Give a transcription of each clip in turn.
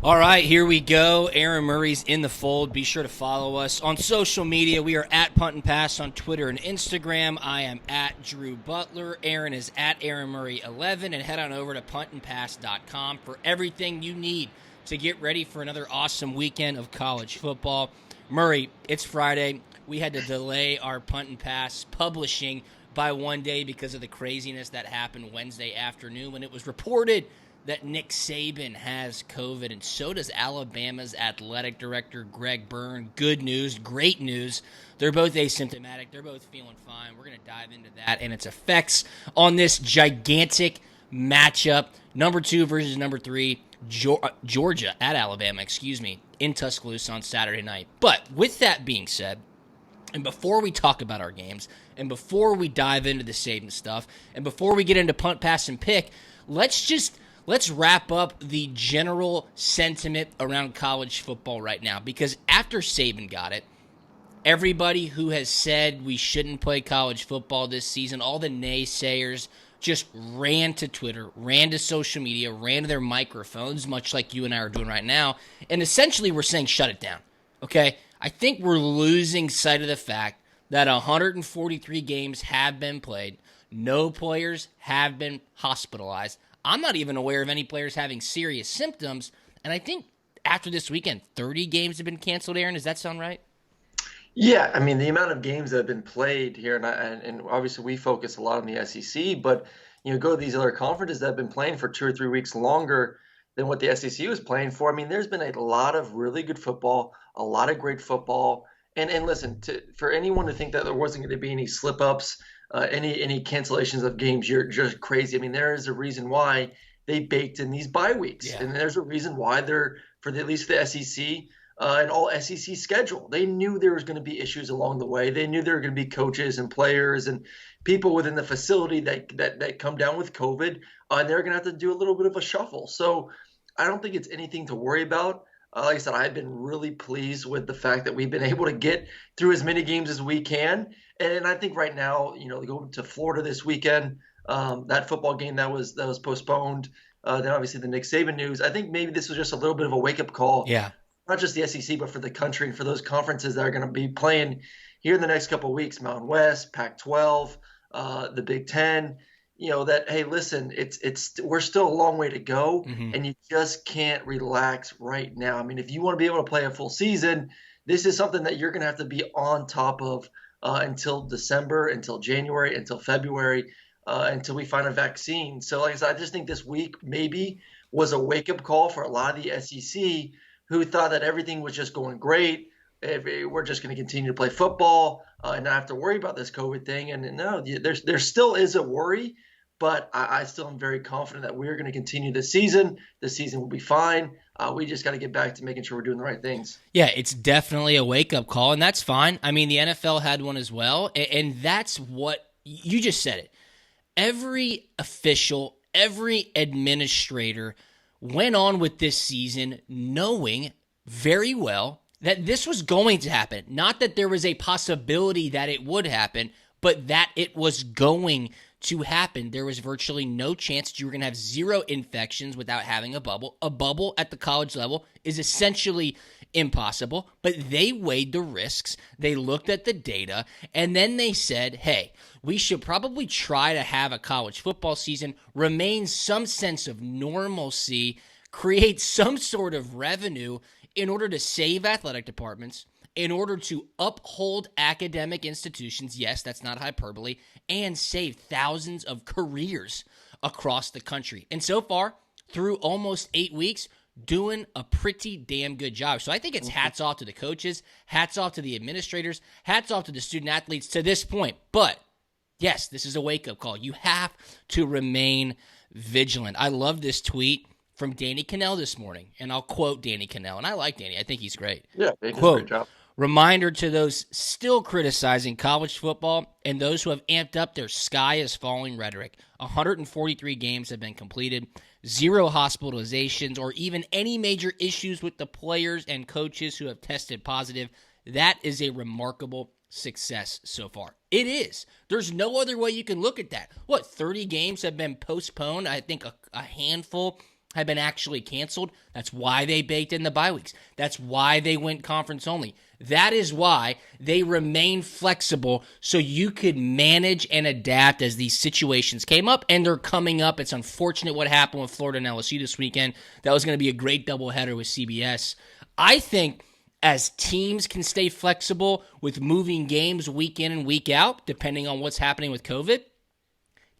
All right, here we go. Aaron Murray's in the fold. Be sure to follow us on social media. We are at Punt and Pass on Twitter and Instagram. I am at Drew Butler. Aaron is at Aaron Murray 11. And head on over to puntandpass.com for everything you need to get ready for another awesome weekend of college football. Murray, it's Friday. We had to delay our Punt and Pass publishing by one day because of the craziness that happened Wednesday afternoon when it was reported that Nick Saban has COVID, and so does Alabama's athletic director, Greg Byrne. Good news, great news. They're both asymptomatic. They're both feeling fine. We're going to dive into that and its effects on this gigantic matchup. Number 2 versus number 3, Georgia at Alabama, in Tuscaloosa on Saturday night. But with that being said, and before we talk about our games, and before we dive into the Saban stuff, and before we get into punt, pass, and pick, let's wrap up the general sentiment around college football right now. Because after Saban got it, everybody who has said we shouldn't play college football this season, all the naysayers, just ran to Twitter, ran to social media, ran to their microphones, much like you and I are doing right now, and essentially we're saying shut it down, okay? I think we're losing sight of the fact that 143 games have been played. No players have been hospitalized. I'm not even aware of any players having serious symptoms. And I think after this weekend, 30 games have been canceled, Aaron. Does that sound right? Yeah, I mean the amount of games that have been played here, and obviously we focus a lot on the SEC, but go to these other conferences that have been playing for 2 or 3 weeks longer than what the SEC was playing for. I mean, there's been a lot of really good football, a lot of great football, and listen, for anyone to think that there wasn't going to be any slip ups, any cancellations of games, you're just crazy. I mean, there is a reason why they baked in these bye weeks, Yeah. and there's a reason why they're at least the SEC an all SEC schedule. They knew there was going to be issues along the way. They knew there were going to be coaches and players and people within the facility that come down with COVID, and they're going to have to do a little bit of a shuffle. So I don't think it's anything to worry about. Like I said, I've been really pleased with the fact that we've been able to get through as many games as we can. And I think right now, going to Florida this weekend, that football game that was postponed. Then obviously the Nick Saban news. I think maybe this was just a little bit of a wake up call, Yeah. not just the SEC, but for the country and for those conferences that are going to be playing here in the next couple of weeks, Mountain West, Pac-12, the Big Ten. That, hey, listen, we're still a long way to go, Mm-hmm. and you just can't relax right now. I mean, if you want to be able to play a full season, this is something that you're going to have to be on top of until December, until January, until February, until we find a vaccine. So, like I said, I just think this week maybe was a wake-up call for a lot of the SEC who thought that everything was just going great. We're just going to continue to play football and not have to worry about this COVID thing. And no, there still is a worry, but I still am very confident that we're going to continue this season. The season will be fine. We just got to get back to making sure we're doing the right things. Yeah, it's definitely a wake-up call, and that's fine. I mean, the NFL had one as well, and that's what you just said it. Every official, every administrator went on with this season knowing very well that this was going to happen. Not that there was a possibility that it would happen, but that it was going to happen. There was virtually no chance that you were going to have zero infections without having a bubble. A bubble at the college level is essentially impossible, but they weighed the risks. They looked at the data, and then they said, hey, we should probably try to have a college football season, remain some sense of normalcy, create some sort of revenue in order to save athletic departments, in order to uphold academic institutions, yes, that's not hyperbole, and save thousands of careers across the country. And so far, through almost 8 weeks, doing a pretty damn good job. So I think it's hats off to the coaches, hats off to the administrators, hats off to the student athletes to this point. But yes, this is a wake-up call. You have to remain vigilant. I love this tweet from Danny Cannell this morning, and I'll quote Danny Cannell, and I like Danny. I think he's great. Yeah, they did a Quote, great job. reminder to those still criticizing college football and those who have amped up their sky is falling rhetoric. 143 games have been completed, 0 hospitalizations or even any major issues with the players and coaches who have tested positive. That is a remarkable success so far. It is. There's no other way you can look at that. 30 games have been postponed. I think a handful have been actually canceled. That's why they baked in the bye weeks. That's why they went conference only. That is why they remain flexible so you could manage and adapt as these situations came up, and they're coming up. It's unfortunate what happened with Florida and LSU this weekend. That was going to be a great doubleheader with CBS. I think as teams can stay flexible with moving games week in and week out, depending on what's happening with COVID,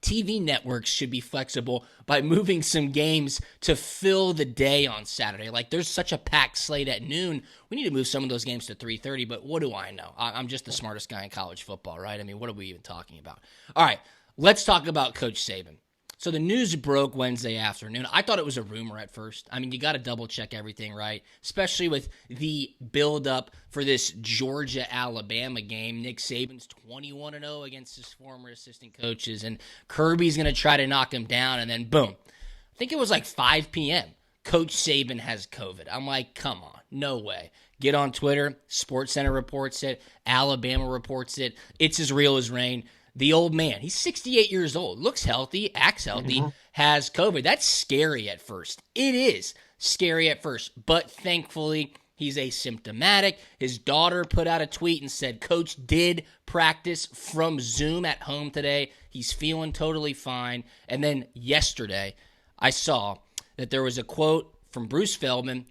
TV networks should be flexible by moving some games to fill the day on Saturday. Like, there's such a packed slate at noon. We need to move some of those games to 3:30, but what do I know? I'm just the smartest guy in college football, right? I mean, what are we even talking about? All right, let's talk about Coach Saban. So the news broke Wednesday afternoon. I thought it was a rumor at first. I mean, you got to double-check everything, right? Especially with the build-up for this Georgia-Alabama game. Nick Saban's 21-0 against his former assistant coaches, and Kirby's going to try to knock him down, and then boom. I think it was like 5 p.m. Coach Saban has COVID. I'm like, come on, no way. Get on Twitter. SportsCenter reports it. Alabama reports it. It's as real as rain. The old man, he's 68 years old, looks healthy, acts healthy, has COVID. That's scary at first. It is scary at first, but thankfully he's asymptomatic. His daughter put out a tweet and said, Coach did practice from Zoom at home today. He's feeling totally fine. And then yesterday, I saw that there was a quote from Bruce Feldman,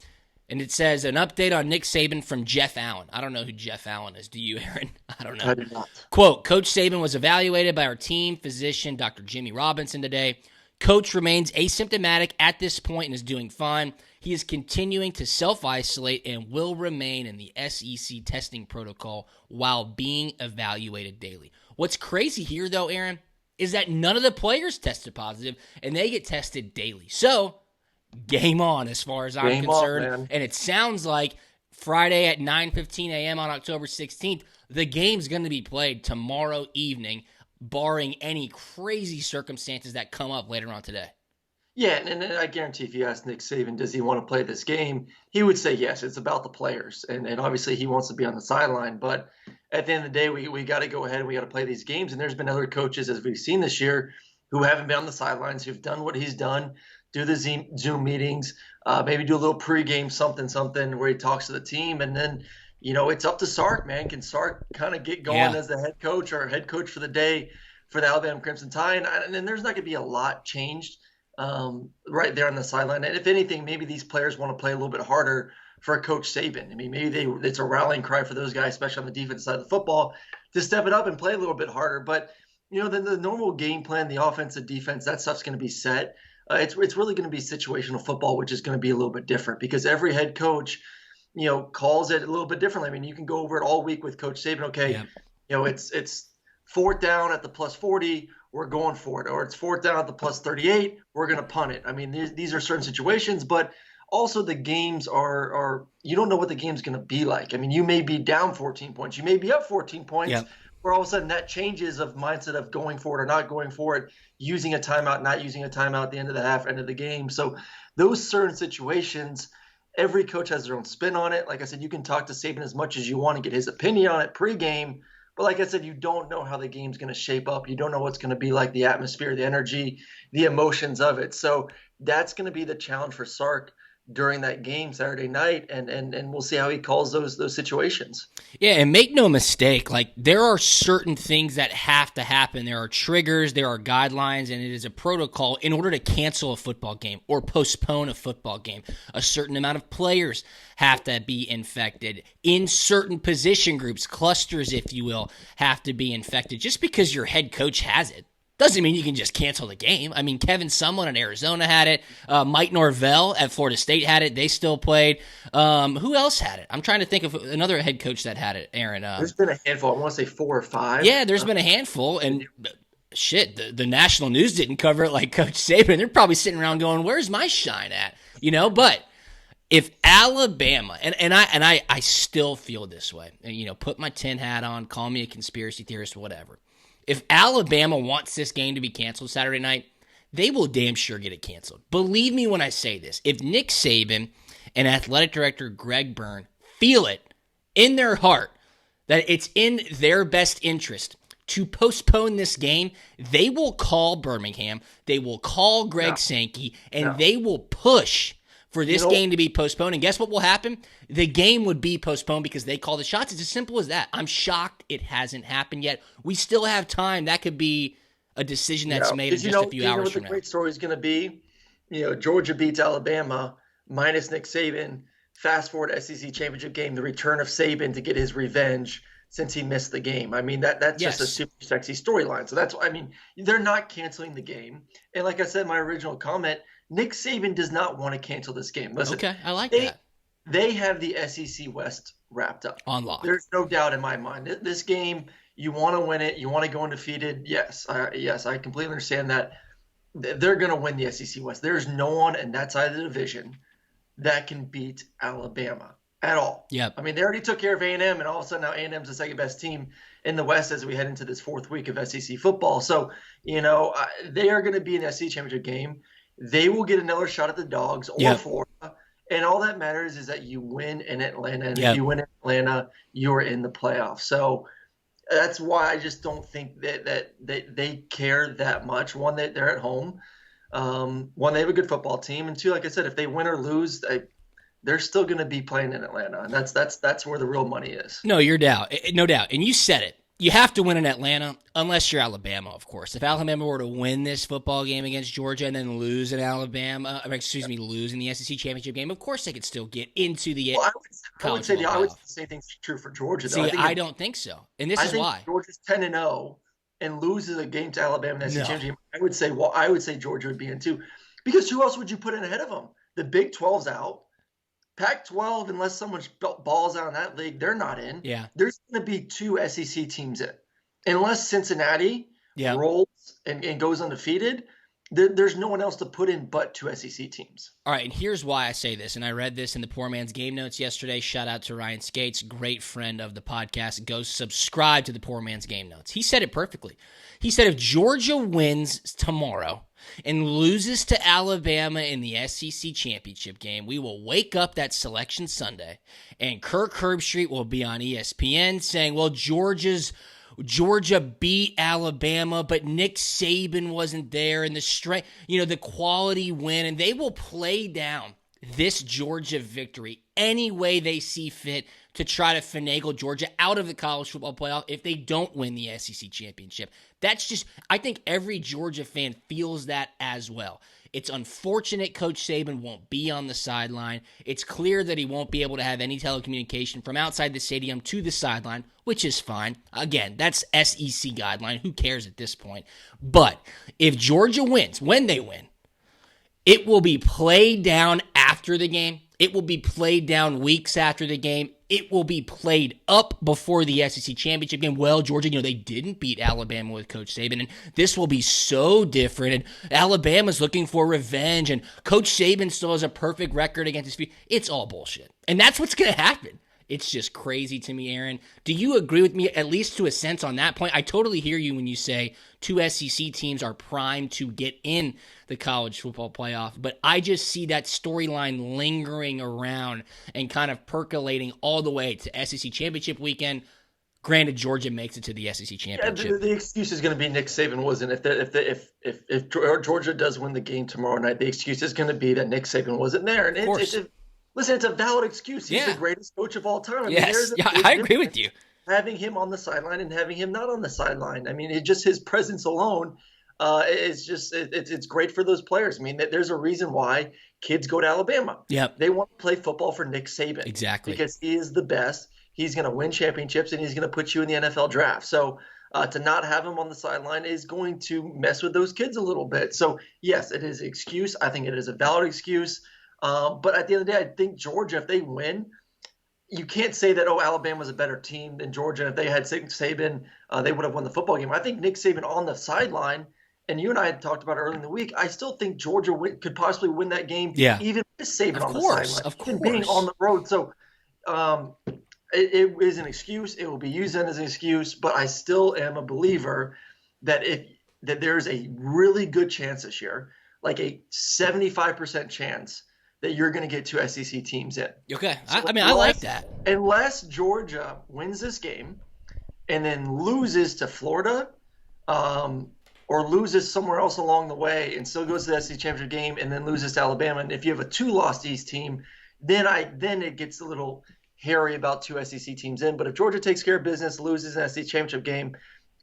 and it says, an update on Nick Saban from Jeff Allen. I don't know who Jeff Allen is. Do you, Aaron? I don't know. I do not. Quote, Coach Saban was evaluated by our team physician, Dr. Jimmy Robinson, today. Coach remains asymptomatic at this point and is doing fine. He is continuing to self-isolate and will remain in the SEC testing protocol while being evaluated daily. What's crazy here, though, Aaron, is that none of the players tested positive, and they get tested daily. So, game on as far as I'm concerned. And it sounds like Friday at 9:15 a.m. on October 16th, the game's going to be played tomorrow evening, barring any crazy circumstances that come up later on today. Yeah, and I guarantee if you ask Nick Saban, does he want to play this game, he would say yes. It's about the players. And obviously he wants to be on the sideline. But at the end of the day, we got to go ahead and we got to play these games. And there's been other coaches, as we've seen this year, who haven't been on the sidelines, who've done what he's done, do the Zoom meetings, maybe do a little pregame something where he talks to the team. And then, it's up to Sark, man. Can Sark kind of get going as the head coach or head coach for the day for the Alabama Crimson Tide? And then there's not going to be a lot changed right there on the sideline. And if anything, maybe these players want to play a little bit harder for Coach Saban. I mean, maybe it's a rallying cry for those guys, especially on the defense side of the football, to step it up and play a little bit harder. But, then the normal game plan, the offense and defense, that stuff's going to be set. It's really going to be situational football, which is going to be a little bit different because every head coach, calls it a little bit differently. I mean, you can go over it all week with Coach Saban. Okay, it's fourth down at the plus 40, we're going for it, or it's fourth down at the plus 38, we're going to punt it. I mean, these are certain situations, but also the games are you don't know what the game's going to be like. I mean, you may be down 14 points, you may be up 14 points. Yeah. Where all of a sudden that changes of mindset of going for it or not going for it, using a timeout, not using a timeout at the end of the half, end of the game. So those certain situations, every coach has their own spin on it. Like I said, you can talk to Saban as much as you want to get his opinion on it pregame. But like I said, you don't know how the game's going to shape up. You don't know what's going to be like, the atmosphere, the energy, the emotions of it. So that's going to be the challenge for Sark during that game Saturday night, and we'll see how he calls those situations. Yeah, and make no mistake, like there are certain things that have to happen. There are triggers, there are guidelines, and it is a protocol in order to cancel a football game or postpone a football game. A certain amount of players have to be infected. In certain position groups, clusters, if you will, have to be infected. Just because your head coach has it doesn't mean you can just cancel the game. I mean, Kevin Sumlin in Arizona had it. Mike Norvell at Florida State had it. They still played. Who else had it? I'm trying to think of another head coach that had it, Aaron. There's been a handful. I want to say 4 or 5. Yeah, there's been a handful. And shit, the national news didn't cover it like Coach Saban. They're probably sitting around going, where's my shine at? But if Alabama, and I still feel this way, and, put my tin hat on, call me a conspiracy theorist, whatever. If Alabama wants this game to be canceled Saturday night, they will damn sure get it canceled. Believe me when I say this. If Nick Saban and athletic director Greg Byrne feel it in their heart that it's in their best interest to postpone this game, they will call Birmingham, they will call Greg Sankey, and they will push for this game to be postponed. And guess what will happen? The game would be postponed because they call the shots. It's as simple as that. I'm shocked it hasn't happened yet. We still have time. That could be a decision that's made in just a few hours from now. The great story is going to be, Georgia beats Alabama minus Nick Saban. Fast forward SEC championship game, the return of Saban to get his revenge since he missed the game. I mean, that's just a super sexy storyline. So that's why, they're not canceling the game. And like I said in my original comment, Nick Saban does not want to cancel this game. Listen, okay, I like that. They have the SEC West wrapped up. On lock. There's no doubt in my mind. This game, you want to win it. You want to go undefeated. Yes, I completely understand that. They're going to win the SEC West. There's no one in that side of the division that can beat Alabama at all. Yep. They already took care of A&M, and all of a sudden now A&M's the second best team in the West as we head into this fourth week of SEC football. So, they are going to be in the SEC championship game. They will get another shot at the Dogs or Florida. And all that matters is that you win in Atlanta. And if you win in Atlanta, you're in the playoffs. So that's why I just don't think that they care that much. One, they're at home. One, they have a good football team. And two, like I said, if they win or lose, they're still going to be playing in Atlanta. And that's where the real money is. No doubt. And you said it. You have to win in Atlanta, unless you're Alabama, of course. If Alabama were to win this football game against Georgia and then lose in lose in the SEC championship game, of course they could still get into the I would say the same thing's true for Georgia. Though. I don't think so, and this is why. Georgia's 10-0 and loses a game to Alabama in the SEC championship game. I would say Georgia would be in too, because who else would you put in ahead of them? The Big 12's out. Pac-12, unless someone balls out in that league, they're not in. Yeah. There's going to be 2 SEC teams in. Unless Cincinnati rolls and goes undefeated, there's no one else to put in but 2 SEC teams. All right, and here's why I say this, and I read this in the Poor Man's Game Notes yesterday. Shout out to Ryan Skates, great friend of the podcast. Go subscribe to the Poor Man's Game Notes. He said it perfectly. He said if Georgia wins tomorrow and loses to Alabama in the SEC championship game, we will wake up that Selection Sunday, and Kirk Herbstreit will be on ESPN saying, well, Georgia beat Alabama, but Nick Saban wasn't there, and the quality win, and they will play down this Georgia victory any way they see fit to try to finagle Georgia out of the college football playoff if they don't win the SEC championship. I think every Georgia fan feels that as well. It's unfortunate Coach Saban won't be on the sideline. It's clear that he won't be able to have any telecommunication from outside the stadium to the sideline, which is fine. Again, that's SEC guideline. Who cares at this point? But if Georgia wins, when they win, it will be played down after the game. It will be played down weeks after the game. It will be played up before the SEC championship game. Well, Georgia, they didn't beat Alabama with Coach Saban, and this will be so different. And Alabama's looking for revenge, and Coach Saban still has a perfect record against his feet. It's all bullshit. And that's what's going to happen. It's just crazy to me, Aaron. Do you agree with me, at least to a sense, on that point? I totally hear you when you say 2 SEC teams are primed to get in the college football playoff, but I just see that storyline lingering around and kind of percolating all the way to SEC championship weekend. Granted, Georgia makes it to the SEC championship. Yeah, the excuse is going to be Nick Saban wasn't. If Georgia does win the game tomorrow night, the excuse is going to be that Nick Saban wasn't there. And listen, it's a valid excuse. He's the greatest coach of all time. I agree with you. Having him on the sideline and having him not on the sideline. Just his presence alone it's great for those players. There's a reason why kids go to Alabama. Yep. They want to play football for Nick Saban. Exactly. Because he is the best. He's going to win championships, and he's going to put you in the NFL draft. So to not have him on the sideline is going to mess with those kids a little bit. So, yes, it is an excuse. I think it is a valid excuse. But at the end of the day, I think Georgia, if they win, you can't say that, Alabama's a better team than Georgia. If they had Saban, they would have won the football game. I think Nick Saban on the sideline, and you and I had talked about it earlier in the week, I still think Georgia could possibly win that game, even with Saban on the sideline. Of course. Being on the road. So it is an excuse. It will be used as an excuse, but I still am a believer that that there's a really good chance this year, like a 75% chance, that you're going to get 2 SEC teams in. Okay. So I like that. Unless Georgia wins this game and then loses to Florida, um, or loses somewhere else along the way and still goes to the SEC championship game and then loses to Alabama. And if you have a two-loss East team, then it gets a little hairy about two SEC teams in. But if Georgia takes care of business, loses an SEC championship game,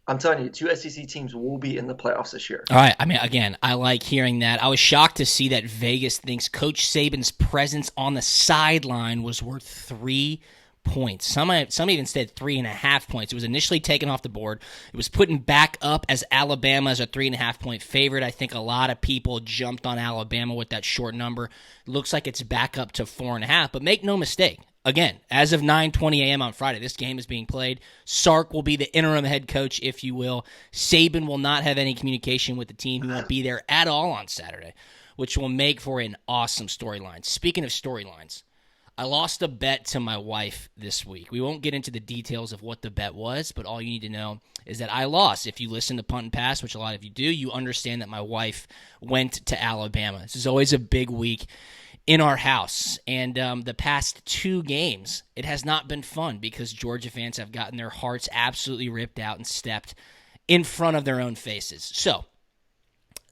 I'm telling you, two SEC teams will be in the playoffs this year. All right. I mean, again, I like hearing that. I was shocked to see that Vegas thinks Coach Saban's presence on the sideline was worth 3 points. Some even said 3.5 points. It was initially taken off the board. It was put back up as Alabama as a 3.5 point favorite. I think a lot of people jumped on Alabama with that short number. It looks like it's back up to 4.5. But make no mistake. Again, as of 9:20 a.m. on Friday, this game is being played. Sark will be the interim head coach, if you will. Saban will not have any communication with the team. He won't be there at all on Saturday, which will make for an awesome storyline. Speaking of storylines, I lost a bet to my wife this week. We won't get into the details of what the bet was, but all you need to know is that I lost. If you listen to Punt and Pass, which a lot of you do, you understand that my wife went to Alabama. This is always a big week in our house, and the past 2 games, it has not been fun because Georgia fans have gotten their hearts absolutely ripped out and stepped in front of their own faces. So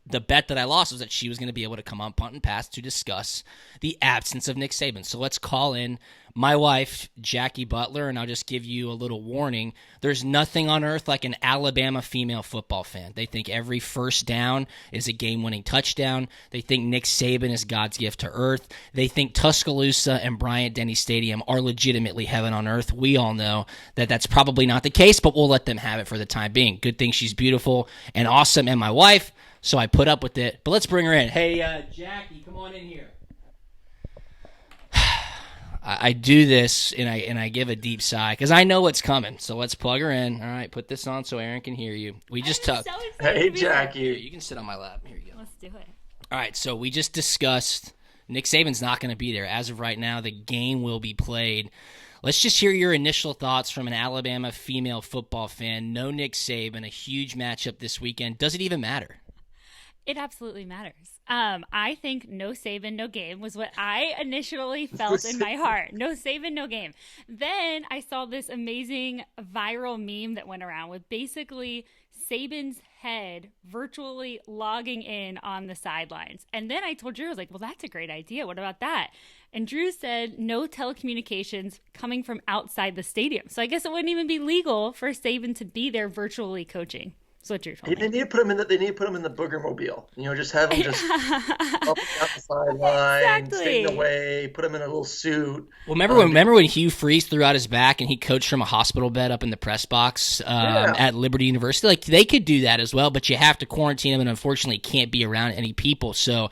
the bet that I lost was that she was going to be able to come on Punt and Pass to discuss the absence of Nick Saban. So let's call in my wife, Jackie Butler, and I'll just give you a little warning. There's nothing on earth like an Alabama female football fan. They think every first down is a game-winning touchdown. They think Nick Saban is God's gift to earth. They think Tuscaloosa and Bryant-Denny Stadium are legitimately heaven on earth. We all know that that's probably not the case, but we'll let them have it for the time being. Good thing she's beautiful and awesome, and my wife, so I put up with it. But let's bring her in. Hey, Jackie, come on in here. I do this, and I give a deep sigh, because I know what's coming. So let's plug her in. All right, put this on so Aaron can hear you. We just talked. So Hey, Jackie. Here, you can sit on my lap. Here you go. Let's do it. All right, so we just discussed Nick Saban's not going to be there. As of right now, the game will be played. Let's just hear your initial thoughts from an Alabama female football fan. No Nick Saban, a huge matchup this weekend. Does it even matter? It absolutely matters. I think no Saban, no game was what I initially felt in my heart. No Saban, no game. Then I saw this amazing viral meme that went around with basically Saban's head virtually logging in on the sidelines. And then I told Drew, I was like, well, that's a great idea. What about that? And Drew said no telecommunications coming from outside the stadium. So I guess it wouldn't even be legal for Saban to be there virtually coaching. That's what you're told. They need to put him in the booger mobile. Just have him just up and down the sideline, Exactly. staying away, put him in a little suit. Well, remember when Hugh Freeze threw out his back and he coached from a hospital bed up in the press box at Liberty University? Like, they could do that as well, but you have to quarantine him and unfortunately can't be around any people. So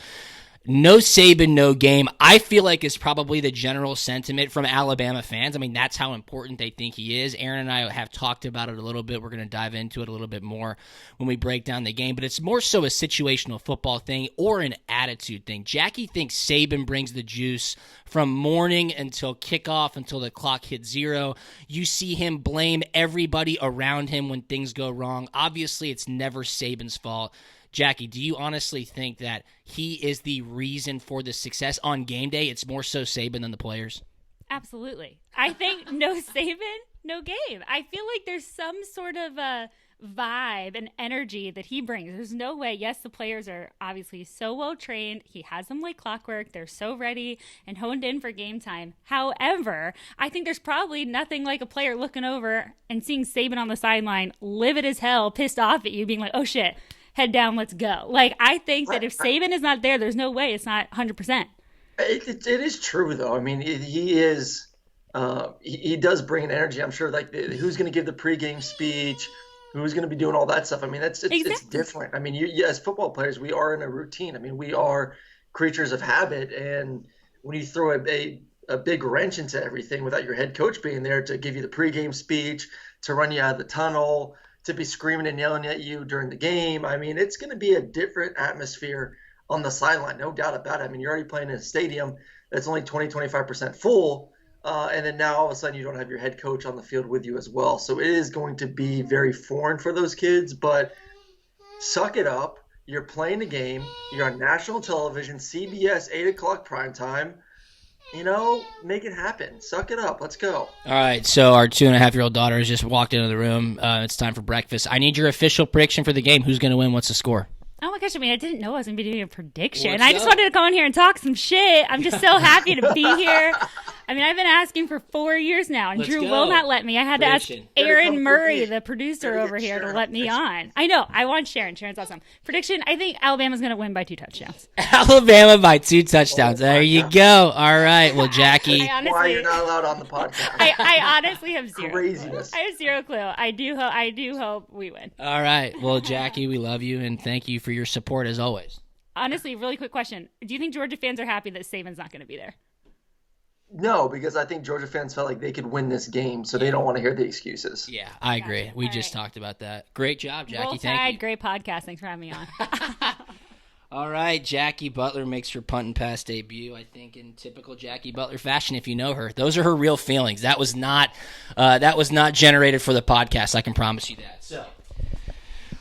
no Saban, no game, I feel like is probably the general sentiment from Alabama fans. I mean, that's how important they think he is. Aaron and I have talked about it a little bit. We're going to dive into it a little bit more when we break down the game. But it's more so a situational football thing or an attitude thing. Jackie thinks Saban brings the juice from morning until kickoff, until the clock hits 0. You see him blame everybody around him when things go wrong. Obviously, it's never Saban's fault. Jackie, do you honestly think that he is the reason for the success on game day? It's more so Saban than the players? Absolutely. I think no Saban, no game. I feel like there's some sort of a vibe and energy that he brings. There's no way. Yes, the players are obviously so well trained. He has them like clockwork. They're so ready and honed in for game time. However, I think there's probably nothing like a player looking over and seeing Saban on the sideline, livid as hell, pissed off at you, being like, oh shit, head down, let's go. Like, I think that if Saban is not there, there's no way it's not 100%. It is true, though. I mean, he is. He does bring an energy. I'm sure. Like, who's going to give the pregame speech? Who's going to be doing all that stuff? I mean, it's different. I mean, as football players, we are in a routine. I mean, we are creatures of habit, and when you throw a big wrench into everything without your head coach being there to give you the pregame speech, to run you out of the tunnel, to be screaming and yelling at you during the game. I mean, it's going to be a different atmosphere on the sideline, no doubt about it. I mean, you're already playing in a stadium that's only 20-25% full, and then now all of a sudden you don't have your head coach on the field with you as well. So it is going to be very foreign for those kids, but suck it up. You're playing a game. You're on national television, CBS, 8 o'clock primetime. make it happen. Suck it up. Let's go. All right, so our 2.5-year-old daughter has just walked into the room. It's time for breakfast. I need your official prediction for the game. Who's going to win? What's the score? Oh my gosh, I mean, I didn't know I was going to be doing a prediction. What's I just up? wanted to come in here and talk some shit. I'm just so happy to be here. I mean, I've been asking for 4 years now, and Let's Drew go. will not let me. I had Prediction. to ask Better Aaron come for Murray, me. the producer Better over get here, to Sharon. let me on. I know. I want Sharon. Sharon's awesome. Prediction, I think Alabama's going to win by 2 touchdowns. Alabama by 2 touchdowns. Oh, There my you God. go. All right, well, Jackie. I Why you're honestly, not allowed on the podcast? I honestly have zero. Craziness. I have zero clue. I do hope we win. All right, well, Jackie, we love you, and thank you for your support as always. Honestly, really quick question. Do you think Georgia fans are happy that Saban's not going to be there? No, because I think Georgia fans felt like they could win this game, so they don't want to hear the excuses. Yeah, I agree. Gotcha. We All just right. talked about that. Great job, Jackie. Roll Thank Tide, you. great podcast. Thanks for having me on. All right, Jackie Butler makes her punt and pass debut, I think, in typical Jackie Butler fashion, if you know her. Those are her real feelings. That was not generated for the podcast, I can promise you that. So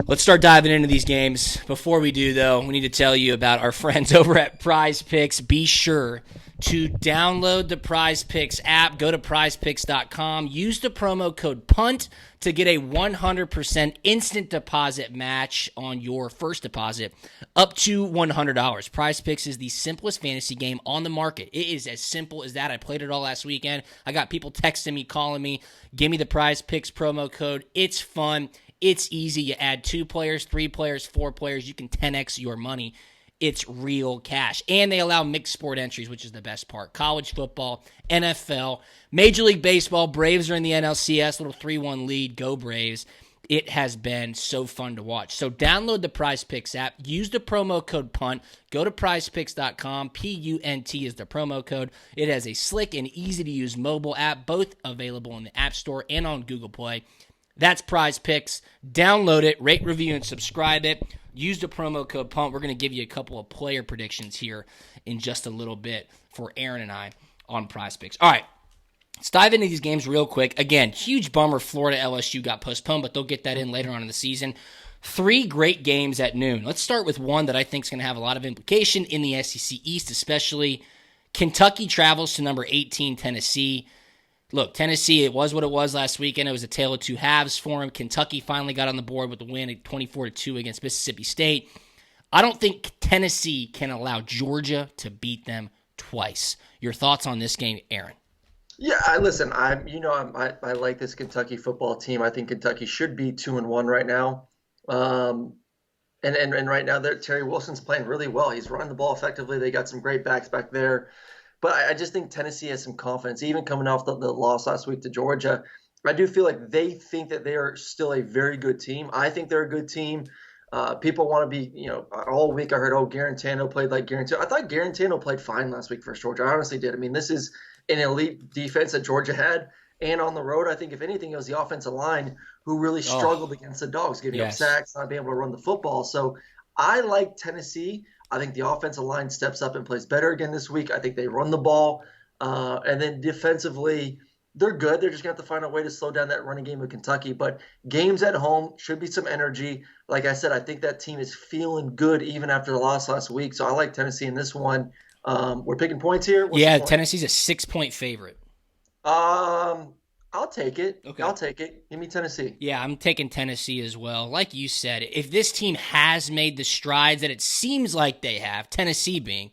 let's start diving into these games. Before we do, though, we need to tell you about our friends over at Prize Picks. Be sure to download the Prize Picks app. Go to prizepicks.com. Use the promo code PUNT to get a 100% instant deposit match on your first deposit up to $100. Prize Picks is the simplest fantasy game on the market. It is as simple as that. I played it all last weekend. I got people texting me, calling me, give me the Prize Picks promo code. It's fun. It's easy. You add 2 players, 3 players, 4 players. You can 10x your money. It's real cash. And they allow mixed sport entries, which is the best part. College football, NFL, Major League Baseball. Braves are in the NLCS, little 3-1 lead. Go Braves. It has been so fun to watch. So download the Prize Picks app. Use the promo code PUNT. Go to prizepicks.com. PUNT is the promo code. It has a slick and easy-to-use mobile app, both available in the App Store and on Google Play. That's Prize Picks. Download it, rate, review, and subscribe it. Use the promo code PUNT. We're going to give you a couple of player predictions here in just a little bit for Aaron and I on Prize Picks. All right, let's dive into these games real quick. Again, huge bummer Florida LSU got postponed, but they'll get that in later on in the season. 3 great games at noon. Let's start with one that I think is going to have a lot of implication in the SEC East, especially Kentucky travels to number 18 Tennessee. Look, Tennessee, it was what it was last weekend. It was a tale of 2 halves for them. Kentucky finally got on the board with the win at 24-2 against Mississippi State. I don't think Tennessee can allow Georgia to beat them twice. Your thoughts on this game, Aaron? Yeah, I like this Kentucky football team. I think Kentucky should be 2-1 right now. And right now, Terry Wilson's playing really well. He's running the ball effectively. They got some great backs back there. But I just think Tennessee has some confidence, even coming off the loss last week to Georgia. I do feel like they think that they are still a very good team. I think they're a good team. People want to be, all week I heard, Garantano played like Garantano. I thought Garantano played fine last week for Georgia. I honestly did. I mean, this is an elite defense that Georgia had. And on the road, I think if anything, it was the offensive line who really struggled against the Dogs, giving up sacks, not being able to run the football. So I like Tennessee. I think the offensive line steps up and plays better again this week. I think they run the ball. And then defensively, they're good. They're just going to have to find a way to slow down that running game of Kentucky. But games at home should be some energy. Like I said, I think that team is feeling good even after the loss last week. So I like Tennessee in this one. We're picking points here. What's Tennessee's a 6-point favorite. I'll take it. Okay. I'll take it. Give me Tennessee. Yeah, I'm taking Tennessee as well. Like you said, if this team has made the strides that it seems like they have, Tennessee being,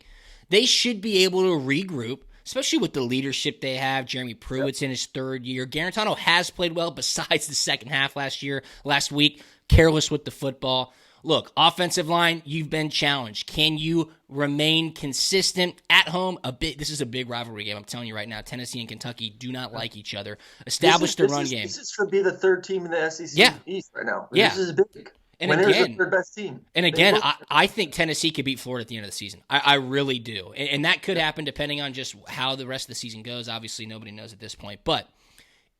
they should be able to regroup, especially with the leadership they have. Jeremy Pruitt's in his 3rd year. Garantano has played well besides the second half last week, careless with the football. Look, offensive line, you've been challenged. Can you remain consistent at home? This is a big rivalry game. I'm telling you right now, Tennessee and Kentucky do not like each other. Establish the run game. This should be the 3rd team in the SEC East right now. Yeah. This is big. And when again, their best team. And again, I think Tennessee could beat Florida at the end of the season. I really do. And that could happen depending on just how the rest of the season goes. Obviously, nobody knows at this point. But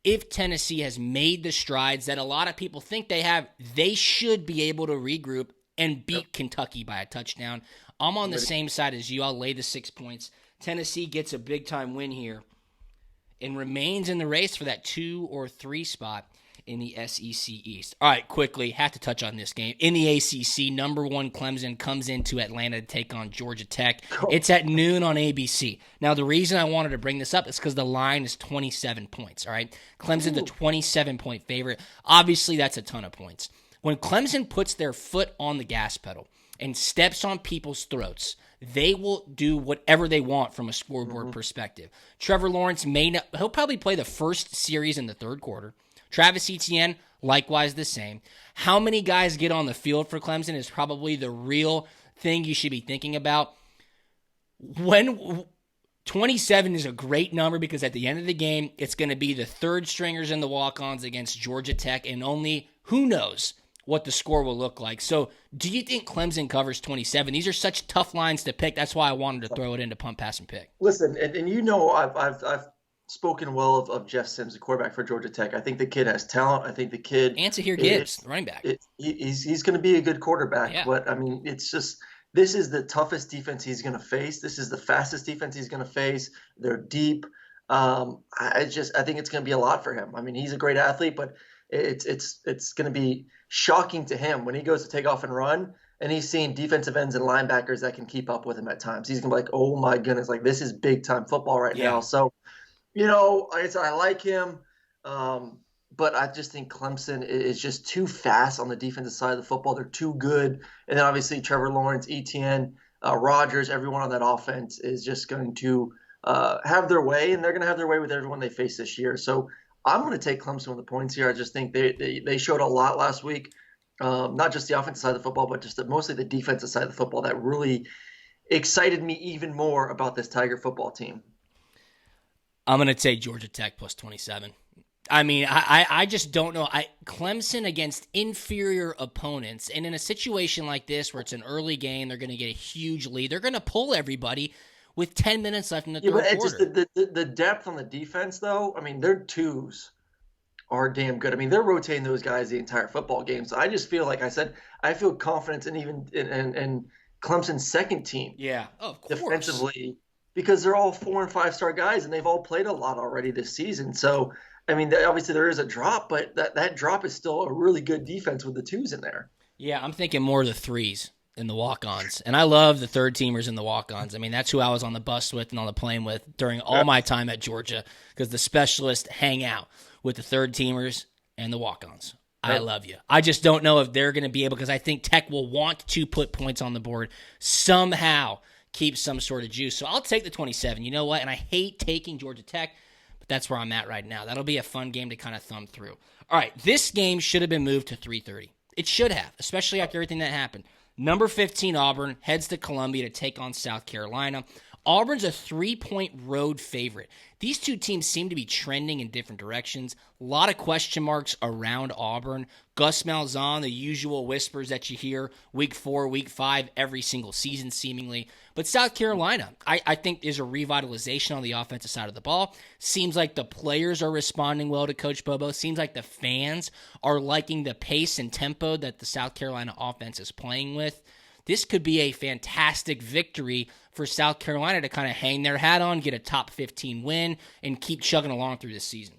if Tennessee has made the strides that a lot of people think they have, they should be able to regroup and beat Kentucky by a touchdown. I'm on the same side as you. I'll lay the 6 points. Tennessee gets a big-time win here and remains in the race for that 2 or 3 spot in the SEC East. All right, quickly, have to touch on this game. In the ACC, number 1 Clemson comes into Atlanta to take on Georgia Tech. It's at noon on ABC. Now, the reason I wanted to bring this up is because the line is 27 points, all right? Clemson's a 27-point favorite. Obviously, that's a ton of points. When Clemson puts their foot on the gas pedal and steps on people's throats, they will do whatever they want from a scoreboard perspective. Trevor Lawrence he'll probably play the first series in the third quarter. Travis Etienne, likewise the same. How many guys get on the field for Clemson is probably the real thing you should be thinking about. 27 is a great number because at the end of the game, it's going to be the third stringers and the walk-ons against Georgia Tech, and only who knows what the score will look like. So do you think Clemson covers 27? These are such tough lines to pick. That's why I wanted to throw it into Punt, Pass, and Pick. Listen, and I've spoken well of Jeff Sims, the quarterback for Georgia Tech. I think the kid has talent. I think the kid – And Tahir Gibbs, the running back. He's going to be a good quarterback. Yeah. But, I mean, it's just – this is the toughest defense he's going to face. This is the fastest defense he's going to face. They're deep. I think it's going to be a lot for him. I mean, he's a great athlete, but it's going to be shocking to him when he goes to take off and run and he's seeing defensive ends and linebackers that can keep up with him at times. He's going to be like, oh my goodness, like this is big time football right now. So, I like him. But I just think Clemson is just too fast on the defensive side of the football. They're too good. And then obviously Trevor Lawrence, Etienne, Rodgers, everyone on that offense is just going to have their way, and they're going to have their way with everyone they face this year. So I'm going to take Clemson with the points here. I just think they showed a lot last week, not just the offensive side of the football, but just mostly the defensive side of the football that really excited me even more about this Tiger football team. I'm going to take Georgia Tech plus 27. I mean, I just don't know. Clemson against inferior opponents, and in a situation like this where it's an early game, they're going to get a huge lead. They're going to pull everybody with 10 minutes left in the third quarter. Just the depth on the defense, though, I mean, their twos are damn good. I mean, they're rotating those guys the entire football game. So I just feel, like I said, I feel confidence in Clemson's second team. Yeah, of course. Defensively, because they're all 4- and 5-star guys, and they've all played a lot already this season. So, I mean, obviously there is a drop, but that drop is still a really good defense with the twos in there. Yeah, I'm thinking more of the threes and the walk-ons. And I love the third-teamers and the walk-ons. I mean, that's who I was on the bus with and on the plane with during all my time at Georgia, because the specialists hang out with the third-teamers and the walk-ons. I love you. I just don't know if they're going to be able, because I think Tech will want to put points on the board, somehow keep some sort of juice. So I'll take the 27. You know what? And I hate taking Georgia Tech, but that's where I'm at right now. That'll be a fun game to kind of thumb through. All right, this game should have been moved to 3:30. It should have, especially after everything that happened. Number 15, Auburn, heads to Columbia to take on South Carolina. Auburn's a 3-point road favorite. These two teams seem to be trending in different directions. A lot of question marks around Auburn. Gus Malzahn, the usual whispers that you hear week 4, week 5, every single season seemingly. But South Carolina, I think, is a revitalization on the offensive side of the ball. Seems like the players are responding well to Coach Bobo. Seems like the fans are liking the pace and tempo that the South Carolina offense is playing with. This could be a fantastic victory for South Carolina to kind of hang their hat on, get a top 15 win, and keep chugging along through this season.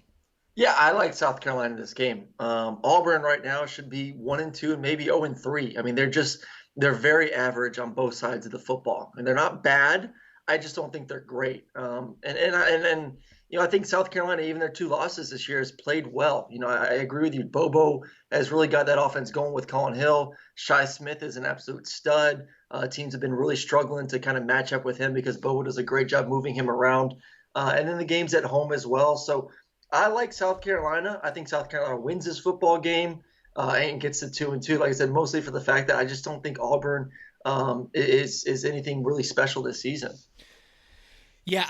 Yeah, I like South Carolina in this game. Auburn right now should be 1-2 and maybe 0-3. I mean, they're very average on both sides of the football, and they're not bad. I just don't think they're great. I think South Carolina, even their 2 losses this year, has played well. I agree with you. Bobo has really got that offense going with Colin Hill. Shi Smith is an absolute stud. Teams have been really struggling to kind of match up with him because Bobo does a great job moving him around. And then the game's at home as well. So I like South Carolina. I think South Carolina wins this football game and gets to 2-2. Like I said, mostly for the fact that I just don't think Auburn is anything really special this season. Yeah,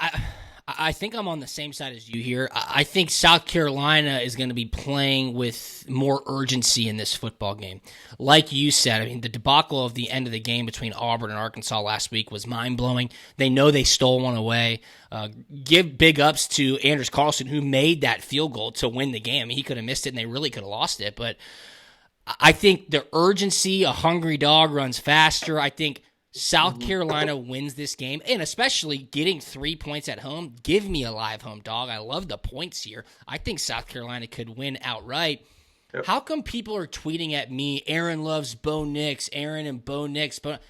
I think I'm on the same side as you here. I think South Carolina is going to be playing with more urgency in this football game. Like you said, I mean, the debacle of the end of the game between Auburn and Arkansas last week was mind-blowing. They know they stole one away. Give big ups to Anders Carlson, who made that field goal to win the game. I mean, he could have missed it, and they really could have lost it. But I think the urgency, a hungry dog runs faster. I think South Carolina wins this game, and especially getting 3 points at home. Give me a live home dog. I love the points here. I think South Carolina could win outright. Yep. How come people are tweeting at me, Aaron loves Bo Nix, Aaron and Bo Nix? But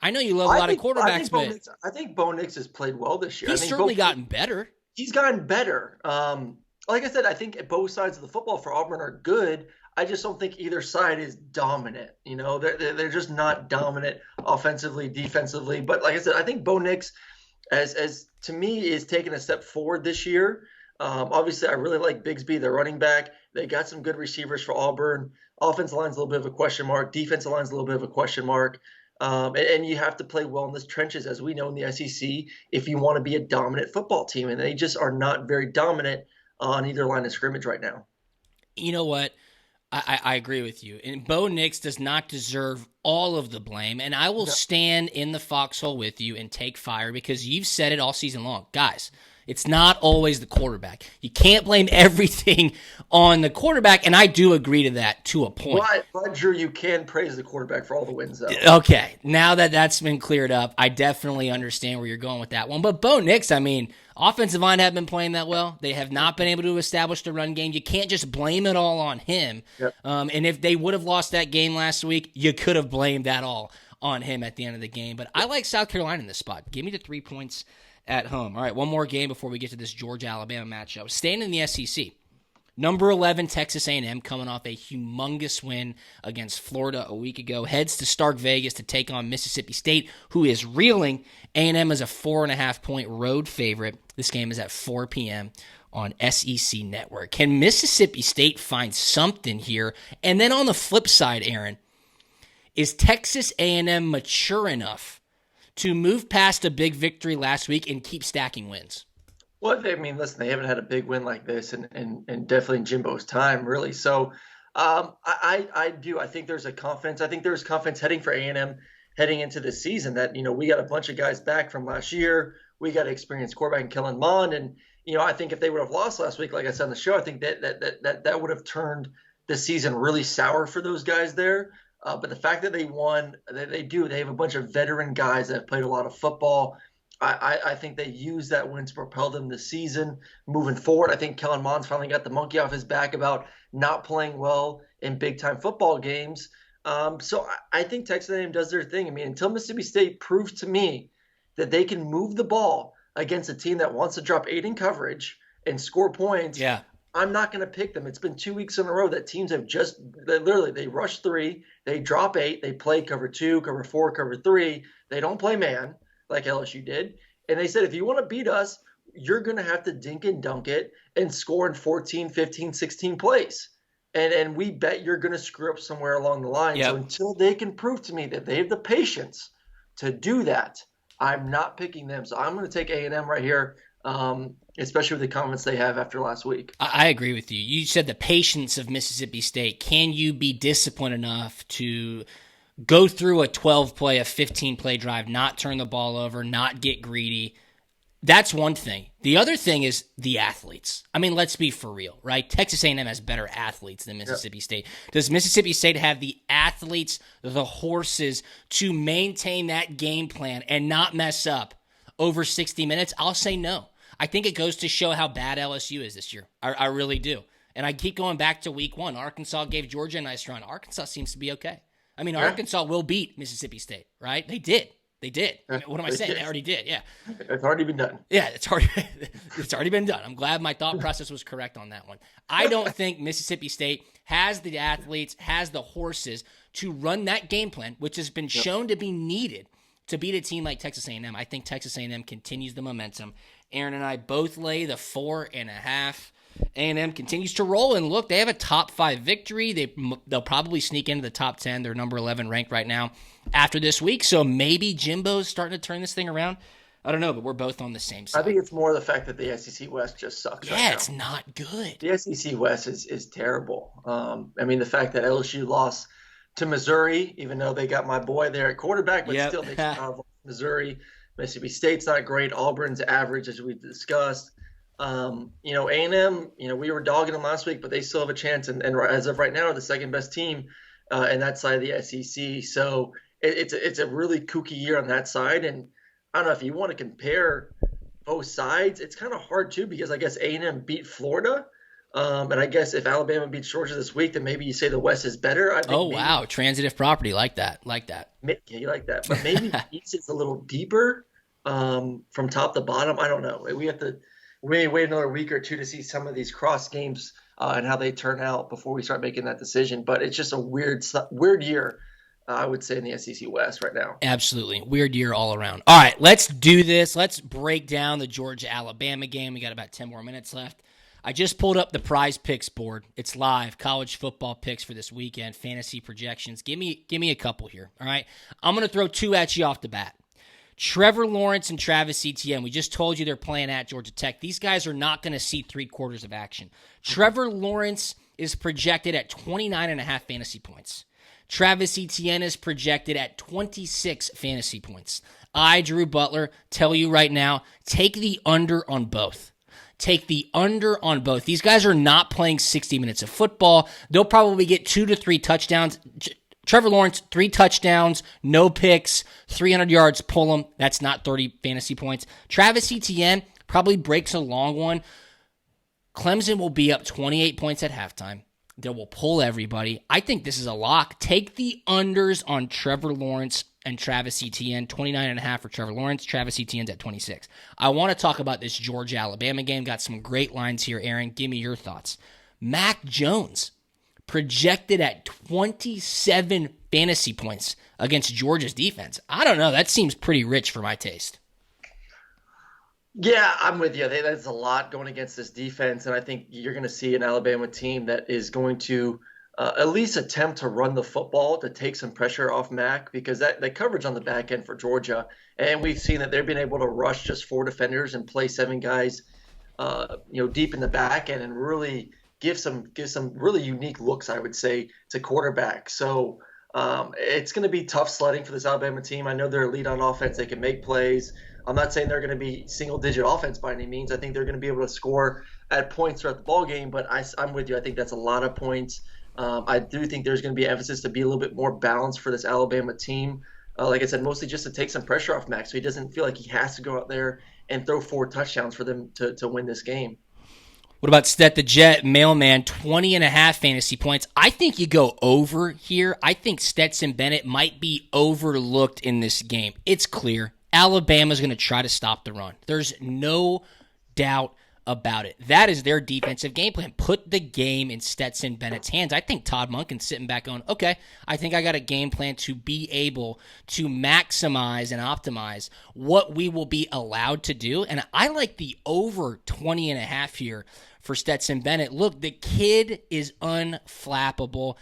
I know you love a lot of quarterbacks, but I think Bo Nix has played well this year. he's certainly gotten better. He's gotten better. Like I said, I think both sides of the football for Auburn are good. I just don't think either side is dominant. You know, they're just not dominant offensively, defensively. But like I said, I think Bo Nix, as to me, is taking a step forward this year. Obviously, I really like Bigsby, their running back. They got some good receivers for Auburn. Offensive line's a little bit of a question mark. Defensive line's a little bit of a question mark. And you have to play well in the trenches, as we know in the SEC, if you want to be a dominant football team. And they just are not very dominant on either line of scrimmage right now. You know what? I agree with you. And Bo Nix does not deserve all of the blame. And I will stand in the foxhole with you and take fire because you've said it all season long. Guys, it's not always the quarterback. You can't blame everything on the quarterback, and I do agree to that to a point. But Drew, you can praise the quarterback for all the wins, though. Okay, now that that's been cleared up, I definitely understand where you're going with that one. But Bo Nix, I mean, offensive line haven't been playing that well. They have not been able to establish the run game. You can't just blame it all on him. Yep. And if they would have lost that game last week, you could have blamed that all on him at the end of the game. But I like South Carolina in this spot. Give me the 3 points at home. All right, one more game before we get to this Georgia-Alabama matchup. Staying in the SEC, number 11 Texas A&M coming off a humongous win against Florida a week ago, heads to Stark Vegas to take on Mississippi State, who is reeling. A&M is a 4.5-point road favorite. This game is at 4 p.m. on SEC Network. Can Mississippi State find something here? And then on the flip side, Aaron, is Texas A&M mature enough to move past a big victory last week and keep stacking wins? Well, I mean, listen, they haven't had a big win like this and definitely in Jimbo's time, really. So I do. I think there's a confidence. I think there's confidence heading for A&M heading into the season that, you know, we got a bunch of guys back from last year. We got experienced quarterback in Kellen Mond. And, you know, I think if they would have lost last week, like I said on the show, I think that would have turned the season really sour for those guys there. But the fact that they won, they have a bunch of veteran guys that have played a lot of football. I think they use that win to propel them this season moving forward. I think Kellen Mond's finally got the monkey off his back about not playing well in big-time football games. So I think Texas A&M does their thing. I mean, until Mississippi State proves to me that they can move the ball against a team that wants to drop 8 in coverage and score points, I'm not going to pick them. It's been 2 weeks in a row that teams have they rush 3, they drop 8, they play cover 2, cover 4, cover 3. They don't play man like LSU did. And they said, if you want to beat us, you're going to have to dink and dunk it and score in 14, 15, 16 plays. And we bet you're going to screw up somewhere along the line. Yep. So until they can prove to me that they have the patience to do that, I'm not picking them. So I'm going to take A&M right here, especially with the confidence they have after last week. I agree with you. You said the patience of Mississippi State. Can you be disciplined enough to go through a 12-play, a 15-play drive, not turn the ball over, not get greedy? That's one thing. The other thing is the athletes. I mean, let's be for real, right? Texas A&M has better athletes than Mississippi State. Does Mississippi State have the athletes, the horses, to maintain that game plan and not mess up over 60 minutes? I'll say no. I think it goes to show how bad LSU is this year. I really do. And I keep going back to week 1. Arkansas gave Georgia a nice run. Arkansas seems to be okay. I mean, Arkansas will beat Mississippi State, right? They did. What am I saying? They already did, yeah. It's already been done. Yeah, it's already been done. I'm glad my thought process was correct on that one. I don't think Mississippi State has the athletes, has the horses to run that game plan, which has been shown to be needed to beat a team like Texas A&M. I think Texas A&M continues the momentum. Aaron and I both lay the 4.5. A&M continues to roll, and look, they have a top 5 victory. They'll probably sneak into the top 10. They're number 11 ranked right now after this week, so maybe Jimbo's starting to turn this thing around. I don't know, but we're both on the same side. I think it's more the fact that the SEC West just sucks right now. It's not good. The SEC West is terrible. I mean, the fact that LSU lost to Missouri, even though they got my boy there at quarterback, but still they can Missouri. Mississippi State's not great. Auburn's average, as we discussed. A&M, we were dogging them last week, but they still have a chance. And as of right now, are the second best team in that side of the SEC. So it's a really kooky year on that side. And I don't know if you want to compare both sides. It's kind of hard too because I guess A&M beat Florida. And I guess if Alabama beats Georgia this week, then maybe you say the West is better. I think Oh, wow. Transitive property. Like that. Like that. Yeah, you like that. But maybe the East is a little deeper from top to bottom. I don't know. We wait another week or two to see some of these cross games and how they turn out before we start making that decision. But it's just a weird year, I would say, in the SEC West right now. Absolutely. Weird year all around. All right, let's do this. Let's break down the Georgia-Alabama game. We got about 10 more minutes left. I just pulled up the Prize Picks board. It's live. College football picks for this weekend, fantasy projections. Give me a couple here, all right? I'm going to throw two at you off the bat. Trevor Lawrence and Travis Etienne. We just told you they're playing at Georgia Tech. These guys are not going to see 3/4 of action. Trevor Lawrence is projected at 29.5 fantasy points. Travis Etienne is projected at 26 fantasy points. I, Drew Butler, tell you right now, take the under on both. Take the under on both. These guys are not playing 60 minutes of football. They'll probably get 2 to 3 touchdowns. Trevor Lawrence, 3 touchdowns, no picks, 300 yards, pull him. That's not 30 fantasy points. Travis Etienne probably breaks a long one. Clemson will be up 28 points at halftime. They will pull everybody. I think this is a lock. Take the unders on Trevor Lawrence and Travis Etienne. 29.5 for Trevor Lawrence. Travis Etienne's at 26. I want to talk about this Georgia-Alabama game. Got some great lines here, Aaron. Give me your thoughts. Mac Jones projected at 27 fantasy points against Georgia's defense. I don't know. That seems pretty rich for my taste. Yeah, I'm with you. That's a lot going against this defense, and I think you're going to see an Alabama team that is going to at least attempt to run the football to take some pressure off Mac, because that coverage on the back end for Georgia, and we've seen that they've been able to rush just 4 defenders and play 7 guys, deep in the back end and really give some really unique looks, I would say, to quarterbacks. So it's going to be tough sledding for this Alabama team. I know they're elite on offense; they can make plays. I'm not saying they're going to be single-digit offense by any means. I think they're going to be able to score at points throughout the ball game, but I'm with you. I think that's a lot of points. I do think there's going to be emphasis to be a little bit more balanced for this Alabama team. Like I said, mostly just to take some pressure off Max, so he doesn't feel like he has to go out there and throw 4 touchdowns for them to win this game. What about Stet the Jet, Mailman, 20.5 fantasy points? I think you go over here. I think Stetson Bennett might be overlooked in this game. It's clear. Alabama's going to try to stop the run. There's no doubt about it. That is their defensive game plan. Put the game in Stetson Bennett's hands. I think Todd Monken's sitting back going, okay, I think I got a game plan to be able to maximize and optimize what we will be allowed to do. And I like the over 20.5 here for Stetson Bennett. Look, the kid is unflappable.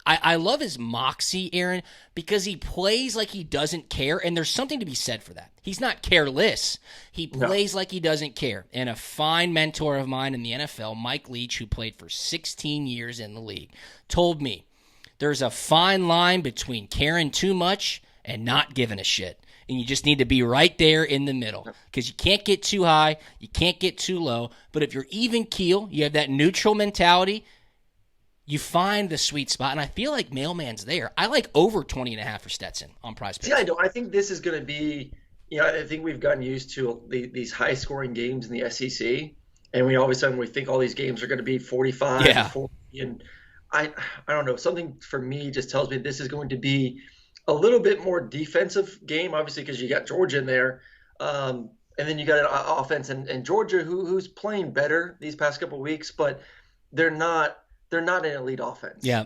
I love his moxie, Aaron, because he plays like he doesn't care, and there's something to be said for that. He's not careless. He plays like he doesn't care. And a fine mentor of mine in the NFL, Mike Leach, who played for 16 years in the league, told me there's a fine line between caring too much and not giving a shit. And you just need to be right there in the middle, because you can't get too high, you can't get too low. But if you're even keel, you have that neutral mentality, you find the sweet spot. And I feel like Mailman's there. I like over 20.5 for Stetson on Prize Picks. Yeah, I think this is going to be, I think we've gotten used to these high-scoring games in the SEC, and all of a sudden we think all these games are going to be 45 and 40. And I don't know, something for me just tells me this is going to be a little bit more defensive game, obviously, because you got Georgia in there, and then you got an offense and Georgia who's playing better these past couple of weeks, but they're not an elite offense. Yeah,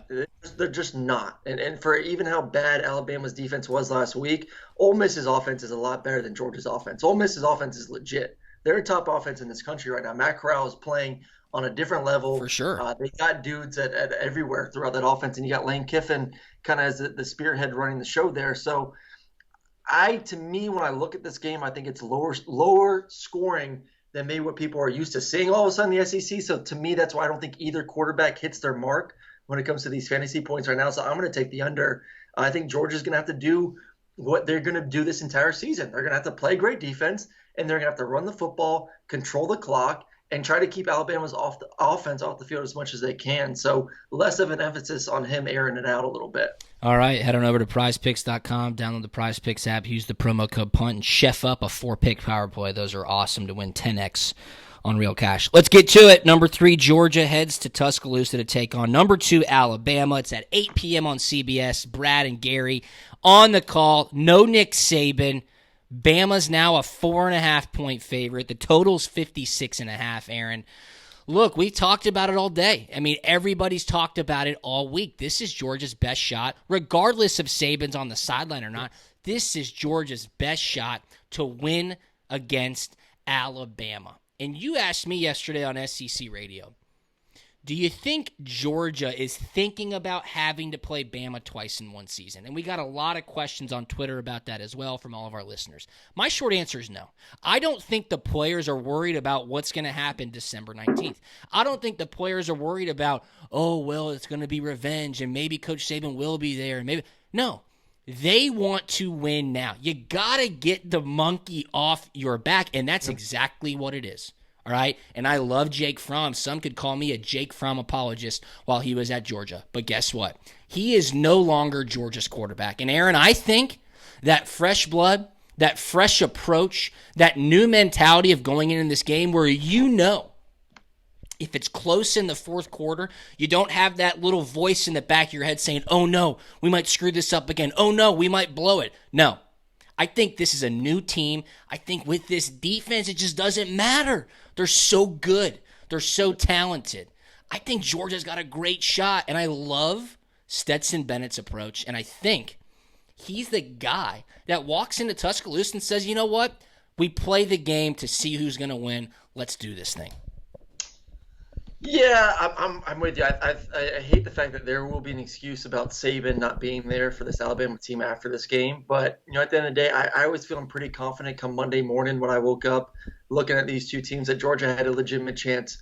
they're just not. And for even how bad Alabama's defense was last week, Ole Miss's offense is a lot better than Georgia's offense. Ole Miss's offense is legit. They're a top offense in this country right now. Matt Corral is playing on a different level. For sure. They got dudes at everywhere throughout that offense, and you got Lane Kiffin kind of as the spearhead running the show there. So to me, when I look at this game, I think it's lower scoring than maybe what people are used to seeing all of a sudden in the SEC. So to me, that's why I don't think either quarterback hits their mark when it comes to these fantasy points right now. So I'm going to take the under. I think Georgia's going to have to do what they're going to do this entire season. They're going to have to play great defense, and they're going to have to run the football, control the clock, and try to keep Alabama's offense off the field as much as they can. So less of an emphasis on him airing it out a little bit. All right, head on over to prizepicks.com, download the Prize Picks app, use the promo code PUNT, and chef up a 4-pick power play. Those are awesome to win 10x on Real Cash. Let's get to it. Number 3, Georgia heads to Tuscaloosa to take on number 2, Alabama. It's at 8 p.m. on CBS. Brad and Gary on the call. No Nick Saban. Bama's now a 4.5-point favorite. The total's 56.5, Aaron. Look, we talked about it all day. I mean, everybody's talked about it all week. This is Georgia's best shot, regardless of Saban's on the sideline or not. This is Georgia's best shot to win against Alabama. And you asked me yesterday on SEC Radio, do you think Georgia is thinking about having to play Bama twice in one season? And we got a lot of questions on Twitter about that as well from all of our listeners. My short answer is no. I don't think the players are worried about what's going to happen December 19th. I don't think the players are worried about, oh, well, it's going to be revenge and maybe Coach Saban will be there. And maybe no. They want to win now. You got to get the monkey off your back, and that's exactly what it is. All right? And I love Jake Fromm. Some could call me a Jake Fromm apologist while he was at Georgia. But guess what? He is no longer Georgia's quarterback. And Aaron, I think that fresh blood, that fresh approach, that new mentality of going in this game where you know if it's close in the fourth quarter, you don't have that little voice in the back of your head saying, oh no, we might screw this up again. Oh no, we might blow it. No. I think this is a new team. I think with this defense, it just doesn't matter. They're so good. They're so talented. I think Georgia's got a great shot, and I love Stetson Bennett's approach, and I think he's the guy that walks into Tuscaloosa and says, you know what? We play the game to see who's going to win. Let's do this thing. Yeah, I'm with you. I hate the fact that there will be an excuse about Saban not being there for this Alabama team after this game. But, at the end of the day, I was feeling pretty confident come Monday morning when I woke up looking at these two teams that Georgia had a legitimate chance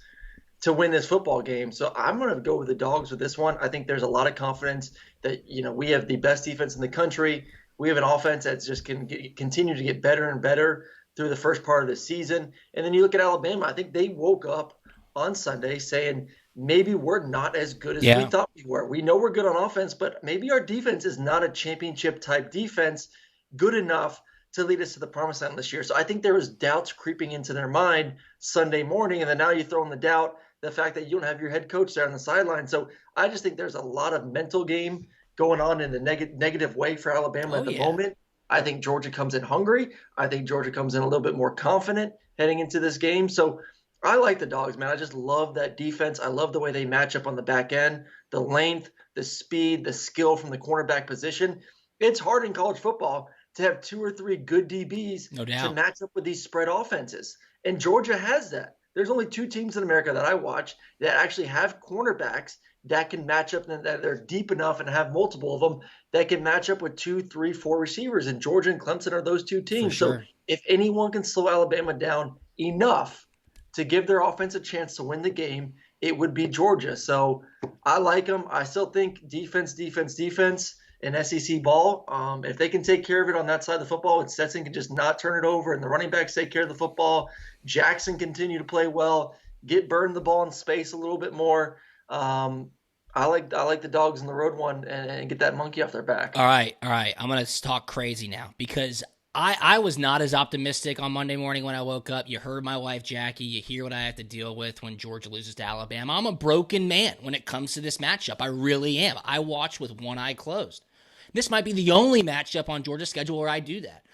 to win this football game. So I'm going to go with the Dogs with this one. I think there's a lot of confidence that, we have the best defense in the country. We have an offense that's just can continue to get better and better through the first part of the season. And then you look at Alabama, I think they woke up on Sunday saying maybe we're not as good as we thought we were. We know we're good on offense, but maybe our defense is not a championship type defense good enough to lead us to the promised land this year. So I think there was doubts creeping into their mind Sunday morning, and then now you throw in the doubt the fact that you don't have your head coach there on the sideline. So I just think there's a lot of mental game going on in the negative way for Alabama at the moment. I think Georgia comes in hungry. I think Georgia comes in a little bit more confident heading into this game. So I like the Dogs, man. I just love that defense. I love the way they match up on the back end, the length, the speed, the skill from the cornerback position. It's hard in college football to have 2 or 3 good DBs to match up with these spread offenses. And Georgia has that. There's only 2 teams in America that I watch that actually have cornerbacks that can match up, and that they're deep enough and have multiple of them that can match up with 2, 3, 4 receivers. And Georgia and Clemson are those 2 teams. Sure. So if anyone can slow Alabama down enough to give their offense a chance to win the game, it would be Georgia. So I like them. I still think defense in SEC ball. If they can take care of it on that side of the football, and Stetson can just not turn it over, and the running backs take care of the football, Jackson continue to play well, get burned the ball in space a little bit more. I like the Dogs in the road one and get that monkey off their back. All right. I'm going to talk crazy now because I was not as optimistic on Monday morning when I woke up. You heard my wife, Jackie. You hear what I have to deal with when Georgia loses to Alabama. I'm a broken man when it comes to this matchup. I really am. I watch with one eye closed. This might be the only matchup on Georgia's schedule where I do that.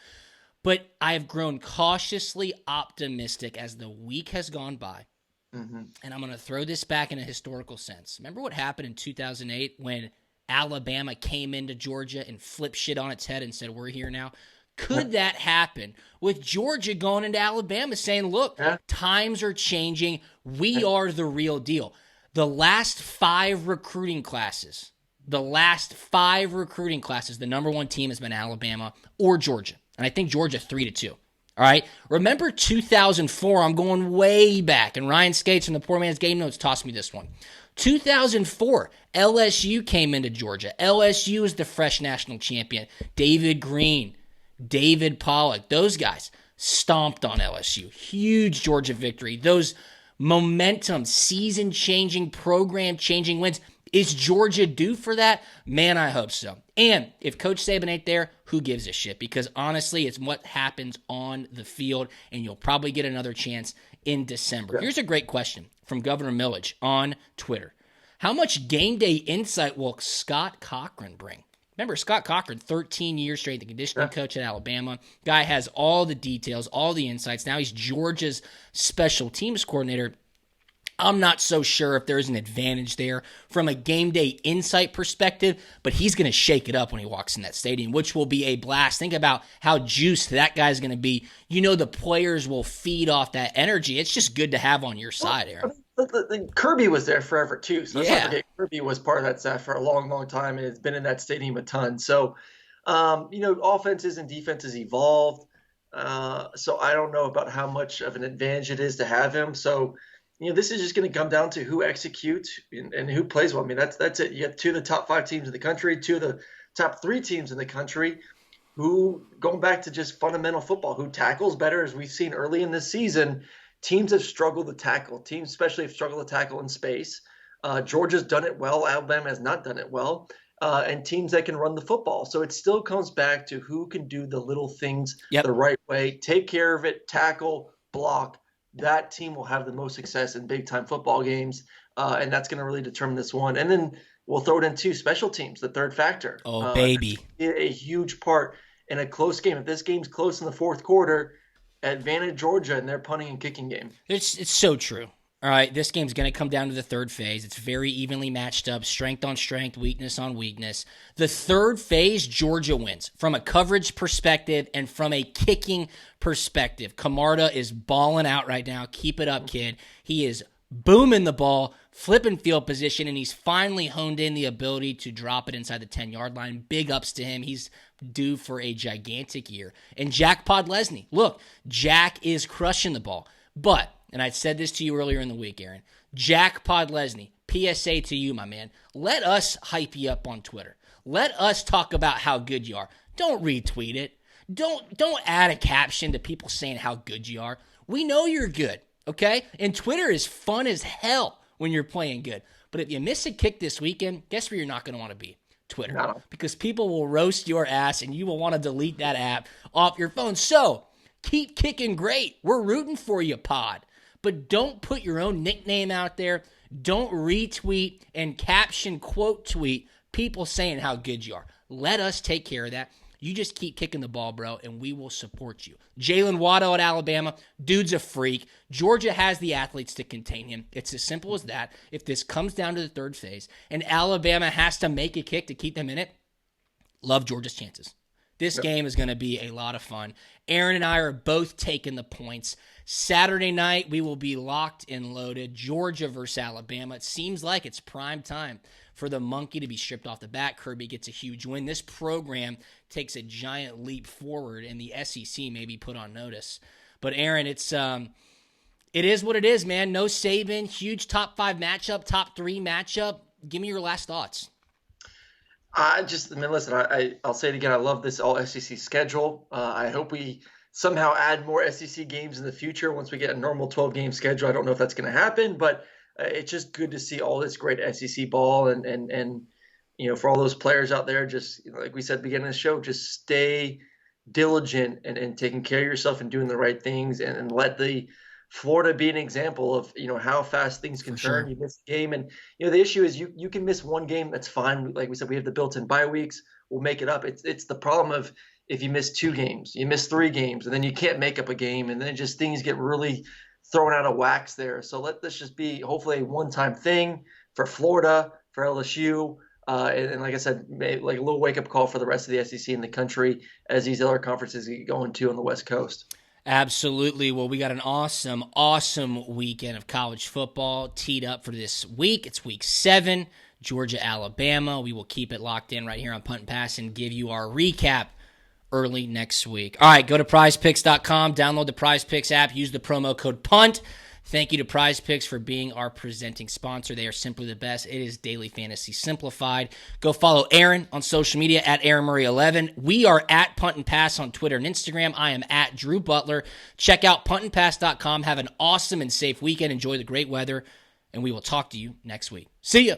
But I have grown cautiously optimistic as the week has gone by. Mm-hmm. And I'm going to throw this back in a historical sense. Remember what happened in 2008 when Alabama came into Georgia and flipped shit on its head and said, we're here now? Could that happen with Georgia going into Alabama saying, look, times are changing. We are the real deal. The last 5 recruiting classes, the number 1 team has been Alabama or Georgia. And I think Georgia 3-2. All right. Remember 2004? I'm going way back. And Ryan Skates from the Poor Man's Game Notes tossed me this one. 2004, LSU came into Georgia. LSU is the fresh national champion. David Green, David Pollock, those guys stomped on LSU. Huge Georgia victory. Those momentum, season-changing, program-changing wins. Is Georgia due for that? Man, I hope so. And if Coach Saban ain't there, who gives a shit? Because honestly, it's what happens on the field, and you'll probably get another chance in December. Yeah. Here's a great question from Governor Millage on Twitter. How much game day insight will Scott Cochran bring? Remember, Scott Cochran, 13 years straight, the conditioning coach at Alabama. Guy has all the details, all the insights. Now he's Georgia's special teams coordinator. I'm not so sure if there's an advantage there from a game day insight perspective, but he's going to shake it up when he walks in that stadium, which will be a blast. Think about how juiced that guy's going to be. You know, the players will feed off that energy. It's just good to have on your side, Aaron. Kirby was there forever too, so let's Yeah. not forget Kirby was part of that staff for a long, long time, and has been in that stadium a ton. So, offenses and defenses evolved. So I don't know about how much of an advantage it is to have him. So, this is just going to come down to who executes and who plays well. I mean, that's it. You have two of the top 5 teams in the country, two of the top 3 teams in the country who, going back to just fundamental football, who tackles better, as we've seen early in this season. Teams have struggled to tackle. Teams especially have struggled to tackle in space. Georgia's done it well. Alabama has not done it well. And teams that can run the football. So it still comes back to who can do the little things the right way, take care of it, tackle, block. That team will have the most success in big-time football games, and that's going to really determine this one. And then we'll throw it into special teams, the third factor. Oh, baby. A huge part in a close game. If this game's close in the fourth quarter, advantage Georgia in their punting and kicking game. It's so true. All right, this game's going to come down to the third phase. It's very evenly matched up, strength on strength, weakness on weakness. The third phase, Georgia wins from a coverage perspective and from a kicking perspective. Camarda is balling out right now. Keep it up, kid. He is booming the ball, flipping field position, and he's finally honed in the ability to drop it inside the 10-yard line. Big ups to him. He's due for a gigantic year. And Jack Podlesny. Look, Jack is crushing the ball. But, and I said this to you earlier in the week, Aaron, Jack Podlesny, PSA to you, my man. Let us hype you up on Twitter. Let us talk about how good you are. Don't retweet it. Don't add a caption to people saying how good you are. We know you're good, okay? And Twitter is fun as hell when you're playing good. But if you miss a kick this weekend, guess where you're not going to want to be? Twitter. No. Because people will roast your ass and you will want to delete that app off your phone. So, keep kicking great. We're rooting for you, pod. But don't put your own nickname out there. Don't retweet and caption quote tweet people saying how good you are. Let us take care of that. You just keep kicking the ball, bro, and we will support you. Jalen Waddle at Alabama, dude's a freak. Georgia has the athletes to contain him. It's as simple as that. If this comes down to the third phase and Alabama has to make a kick to keep them in it, love Georgia's chances. This game is going to be a lot of fun. Aaron and I are both taking the points. Saturday night, we will be locked and loaded. Georgia versus Alabama. It seems like it's prime time for the monkey to be stripped off the bat. Kirby gets a huge win. This program takes a giant leap forward, and the SEC may be put on notice. But, Aaron, it is what it is, man. No Saban, huge top 5 matchup, top 3 matchup. Give me your last thoughts. Listen, I'll say it again. I love this all SEC schedule. I hope we somehow add more SEC games in the future once we get a normal 12-game schedule. I don't know if that's going to happen, but it's just good to see all this great SEC ball and for all those players out there, just like we said at the beginning of the show, just stay diligent and taking care of yourself and doing the right things and let the Florida be an example of how fast things can turn. You miss a game, and the issue is you can miss one game. That's fine. Like we said, we have the built-in bye weeks. We'll make it up. It's the problem of if you miss 2 games, you miss 3 games, and then you can't make up a game, and then just things get really thrown out of wax there. So let this just be hopefully a one-time thing for Florida, for LSU, and like I said, maybe like a little wake-up call for the rest of the SEC in the country as these other conferences get going too on the West Coast. Absolutely. Well, we got an awesome weekend of college football teed up for this week. It's week 7, Georgia, Alabama. We will keep it locked in right here on Punt and Pass and give you our recap early next week. All right, go to prizepicks.com, download the PrizePicks app, use the promo code PUNT. Thank you to PrizePicks for being our presenting sponsor. They are simply the best. It is daily fantasy simplified. Go follow Aaron on social media at AaronMurray11. We are at Punt and Pass on Twitter and Instagram. I am at Drew Butler. Check out puntandpass.com. Have an awesome and safe weekend. Enjoy the great weather, and we will talk to you next week. See ya.